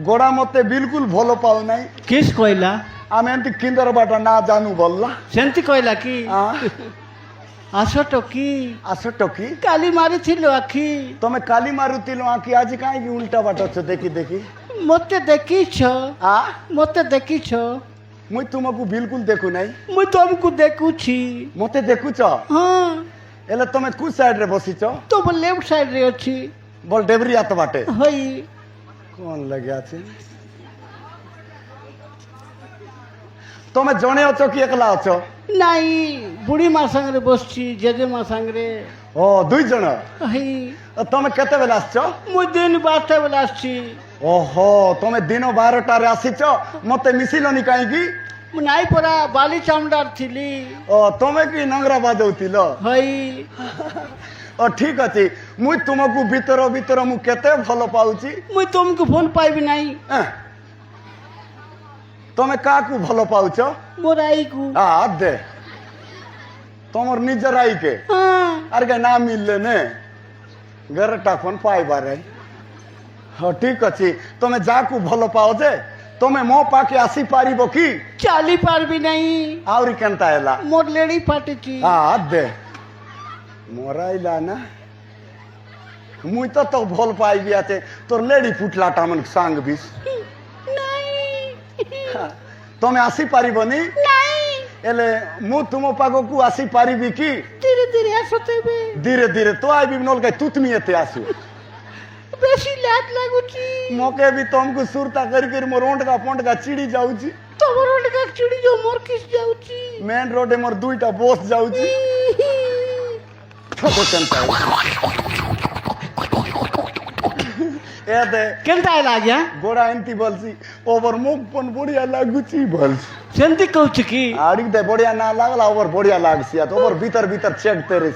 গোড়া মতে বিলকুল ভালো পাও নাই কিস কইলা আমি এমতি কিন্দর বাটা না জানু বললা সেমতি কইলা কি আসটো কি আসটো কি কালি মারিছিল আখি তুমি কালি মারুতিল আঁকি আজ কাইকি উল্টা বাটাচ্ছ দেখি দেখি মতে দেখিছ আ মতে দেখিছ মুই তোমাকে বিলকুল দেখু নাই মুই তমকু দেখুছি মতে দেখুছ হ্যাঁ এলে তুমি কু সাইড রে বসিছ তোম লেফট সাইড রে অছি বল ডেবরি হাত বাটে হই কোন লাগে আছে তুমি জনে অছ কি একলা অছ নাই বুড়ি মা সাংরে বসছি জেজে মা সাংরে ও দুই জন হই তুমি কেতেবেলে আসছ মুই দিন 12টা বেলা আসছি ওহো তুমি দিন 12টারে আসিছ মতে মিশিলনি কাইকি নাই পরা বালি চামড়ার থিলি ও তুমি কি নোংরা বাজাউতিল হই ও ঠিক আছে মুই তোমাকে ভিতর ভিতর মু কেতে ভালো পাউছি মুই তমকু ফোন পাইবি নাই তুমি কাকু ভালো পাউছ মোর আইকু দে তোমার নিজের আইকে হ্যাঁ আর কে না মিললে নে ঘরটা ফোন পাইবারে হ্যাঁ ঠিক আছে তুমি যাকু ভালো পাও যে তুমি মো পাকে আসি পারিব কি চালি পারবি নাই আউরি কেনতা এলা মোর লেড়ি ফাটিছি দে মরাইলা না মুই তো ভাল পাইবি আছে তোর লেডি ফুটলাটা মন সাং বিস নাই তুমি আসি পারিবনি নাই এলে মু তুম পাগকু আসি পারিবি কি ধীরে ধীরে আসতেবে ধীরে ধীরে তো আইবি নলকে তু তুমি এতে আসু বেশি লাগ লাগুছি মকে भी तुमको सुरता कर मोर ओंटका पोंटका चिड़ी जाउची তোমার অনেক চুড়ি যো মোর কিস যাউছি मेन रोडे मोर दुईटा बोस जाउची तो केनता ए दे কেনতা লাগা गोड़ा एंती बोलसी ओवर मुख पन बढ़िया लागुची बोलसी সেমতি কইছ কি आड़ी दे बढ़िया ना लागला ओवर बढ़िया लागसी तो ओवर भीतर भीतर चेक तेरे